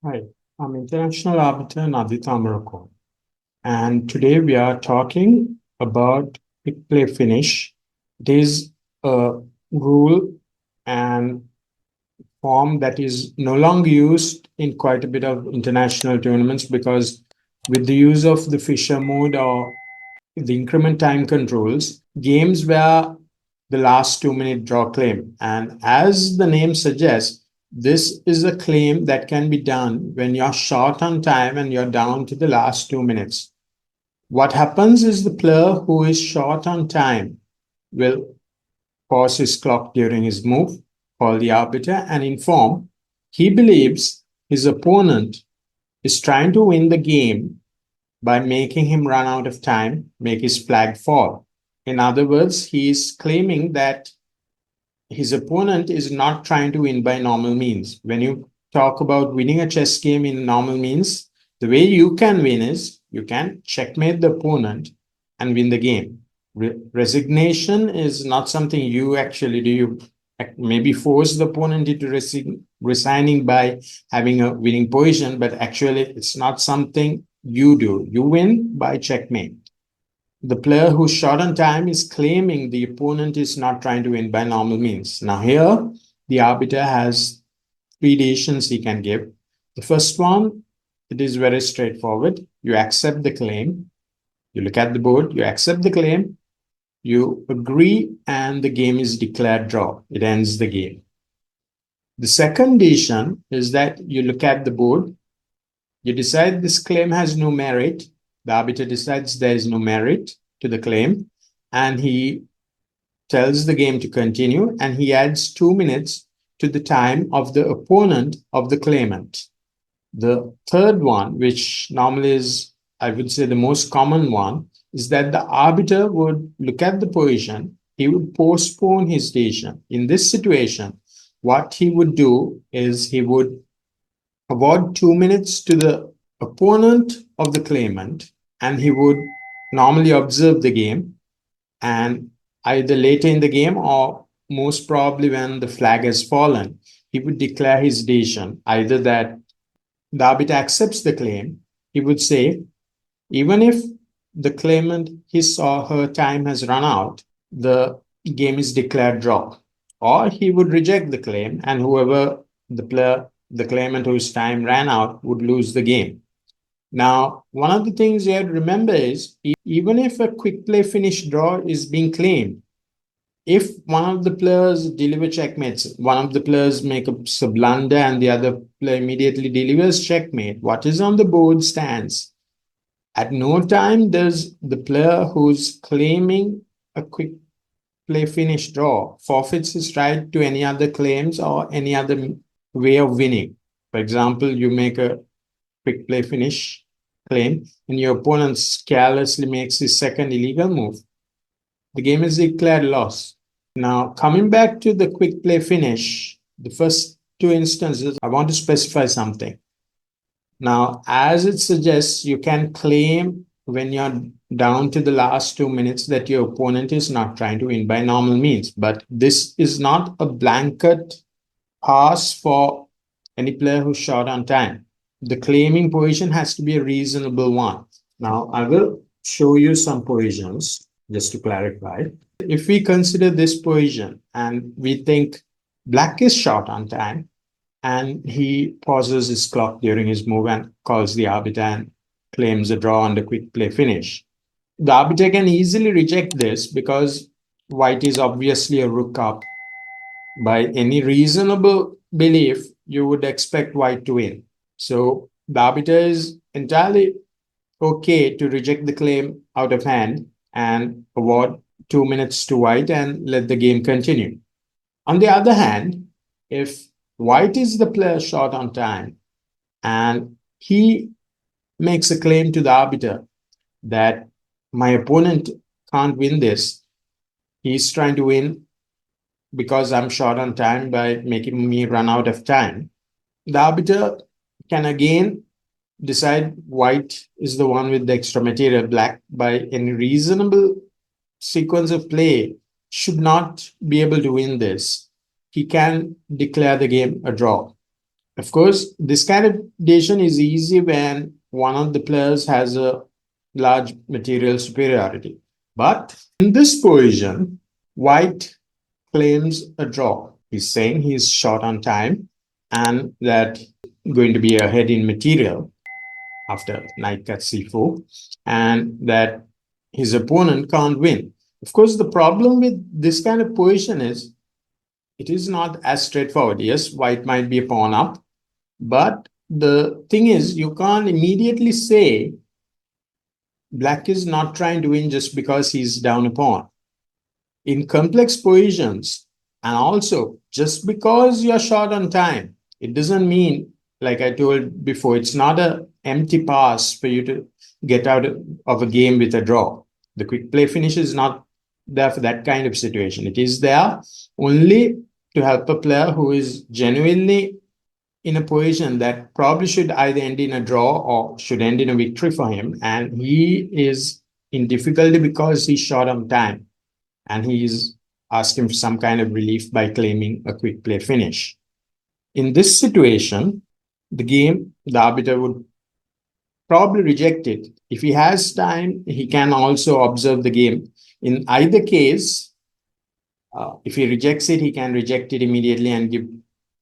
Hi, I'm international arbiter Nadita Morocco, and today we are talking about quick play finish. It is a rule and form that is no longer used in quite a bit of international tournaments because with the use of the Fisher mode or the increment time controls, games were the last 2 minute draw claim. And as the name suggests, this is a claim that can be done when you're short on time and you're down to the last 2 minutes. What happens is the player who is short on time will pause his clock during his move, call the arbiter, and inform he believes his opponent is trying to win the game by making him run out of time, make his flag fall. In other words, he is claiming that his opponent is not trying to win by normal means. When you talk about winning a chess game in normal means, the way you can win is you can checkmate the opponent and win the game. Resignation is not something you actually do. You maybe force the opponent into resigning by having a winning position, but actually it's not something you do. You win by checkmate. The player who's short on time is claiming the opponent is not trying to win by normal means. Now, here, the arbiter has three decisions he can give. The first one, it is very straightforward. You accept the claim, you look at the board, you accept the claim, you agree, and the game is declared draw. It ends the game. The second decision is that you look at the board, you decide this claim has no merit. The arbiter decides there is no merit to the claim, and he tells the game to continue, and he adds 2 minutes to the time of the opponent of the claimant. The third one, which normally is, I would say, the most common one, is that the arbiter would look at the position, he would postpone his decision. In this situation, what he would do is he would award 2 minutes to the opponent of the claimant, and he would normally observe the game. And either later in the game or most probably when the flag has fallen, he would declare his decision either that the arbiter accepts the claim, he would say, even if the claimant, his or her time has run out, the game is declared draw. Or he would reject the claim, and whoever the player, the claimant whose time ran out, would lose the game. Now, one of the things you have to remember is even if a quick play finish draw is being claimed, if one of the players deliver checkmates, one of the players make a blunder and the other player immediately delivers checkmate, what is on the board stands. At no time does the player who's claiming a quick play finish draw forfeits his right to any other claims or any other way of winning. For example, you make a quick play finish claim and your opponent carelessly makes his second illegal move. The game is declared lost. Now, coming back to the quick play finish, the first two instances, I want to specify something. Now, as it suggests, you can claim when you're down to the last 2 minutes that your opponent is not trying to win by normal means. But this is not a blanket pass for any player who's short on time. The claiming position has to be a reasonable one. Now, I will show you some positions just to clarify. If we consider this position and we think black is short on time, and he pauses his clock during his move and calls the arbiter and claims a draw on the quick play finish. The arbiter can easily reject this because white is obviously a rook up. By any reasonable belief, you would expect white to win. So the arbiter is entirely okay to reject the claim out of hand and award 2 minutes to white and let the game continue. On the other hand, if white is the player short on time and he makes a claim to the arbiter that my opponent can't win this, he's trying to win because I'm short on time by making me run out of time. The arbiter can again decide white is the one with the extra material, black by any reasonable sequence of play should not be able to win this. He can declare the game a draw. Of course, this kind of decision is easy when one of the players has a large material superiority. But in this position, white claims a draw. He's saying he's short on time and that going to be ahead in material after knight cuts c4, and that his opponent can't win. Of course, the problem with this kind of position is it is not as straightforward. Yes, white might be a pawn up, but the thing is, you can't immediately say black is not trying to win just because he's down a pawn. In complex positions, and also just because you're short on time, it doesn't mean, like I told before, it's not an empty pass for you to get out of a game with a draw. The quick play finish is not there for that kind of situation. It is there only to help a player who is genuinely in a position that probably should either end in a draw or should end in a victory for him. And he is in difficulty because he's short on time and he's asking for some kind of relief by claiming a quick play finish. In this situation, the arbiter would probably reject it. If he has time, he can also observe the game. In either case, if he rejects it, he can reject it immediately and give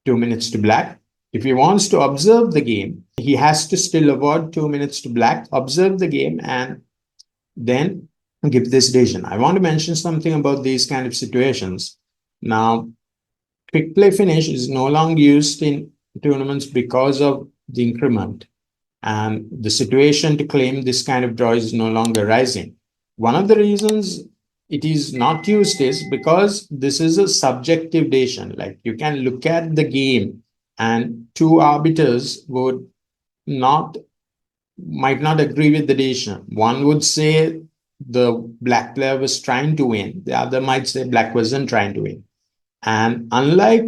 2 minutes to black. If he wants to observe the game, he has to still award 2 minutes to black, observe the game, and then give this decision. I want to mention something about these kind of situations. Now, quick play finish is no longer used in tournaments because of the increment, and the situation to claim this kind of draw is no longer rising. One of the reasons it is not used is because this is a subjective decision. Like you can look at the game and two arbiters not might not agree with the decision. One would say the black player was trying to win. The other might say black wasn't trying to win. And unlike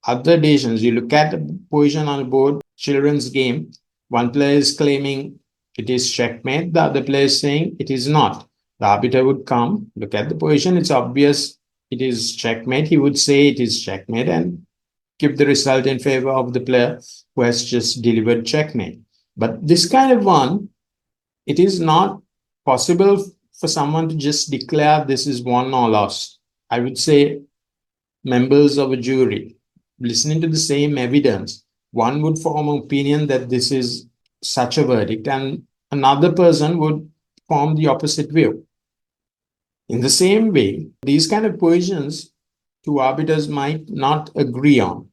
other decisions, you look at the position on the board, children's game, one player is claiming it is checkmate, the other player is saying it is not. The arbiter would come, look at the position, it's obvious it is checkmate. He would say it is checkmate and give the result in favor of the player who has just delivered checkmate. But this kind of one, it is not possible for someone to just declare this is won or lost. I would say members of a jury, listening to the same evidence, one would form an opinion that this is such a verdict, and another person would form the opposite view. In the same way, these kind of positions, two arbiters might not agree on.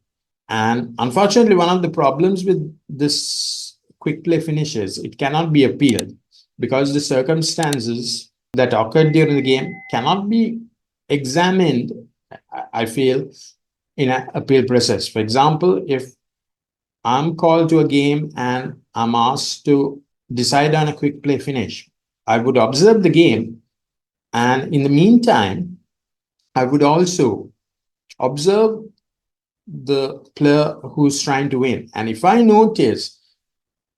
And unfortunately, one of the problems with this quick play finishes, it cannot be appealed because the circumstances that occurred during the game cannot be examined, I feel, in an appeal process. For example, if I'm called to a game and I'm asked to decide on a quick play finish, I would observe the game. And in the meantime, I would also observe the player who's trying to win. And if I notice,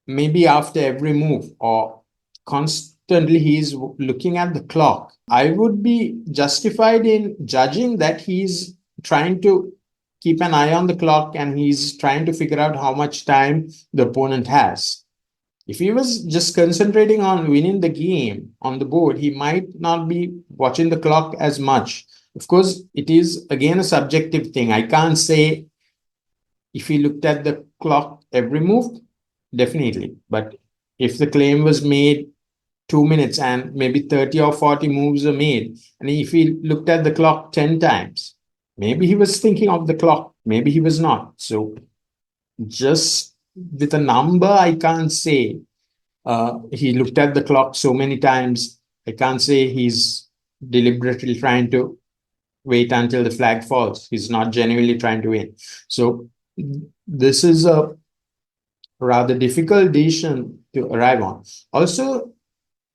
maybe after every move or constantly he's looking at the clock, I would be justified in judging that he's trying to keep an eye on the clock and he's trying to figure out how much time the opponent has. If he was just concentrating on winning the game on the board, he might not be watching the clock as much. Of course, it is again a subjective thing. I can't say if he looked at the clock every move, definitely. But if the claim was made 2 minutes and maybe 30 or 40 moves are made, and if he looked at the clock 10 times, maybe he was thinking of the clock, maybe he was not. So just with a number, I can't say he looked at the clock so many times. I can't say he's deliberately trying to wait until the flag falls. He's not genuinely trying to win. So this is a rather difficult decision to arrive on. Also,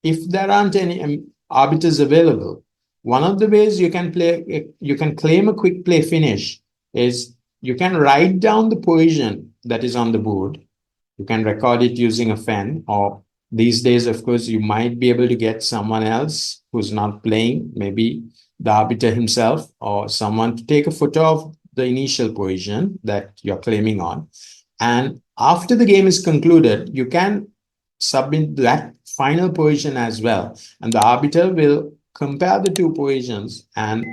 if there aren't any arbiters available, one of the ways you can claim a quick play finish is you can write down the position that is on the board. You can record it using a pen, or these days, of course, you might be able to get someone else who's not playing, maybe the arbiter himself or someone, to take a photo of the initial position that you're claiming on. And after the game is concluded, you can submit that final position as well. And the arbiter will compare the two positions, and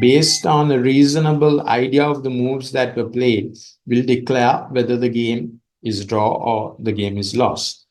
based on a reasonable idea of the moves that were played, will declare whether the game is draw or the game is lost.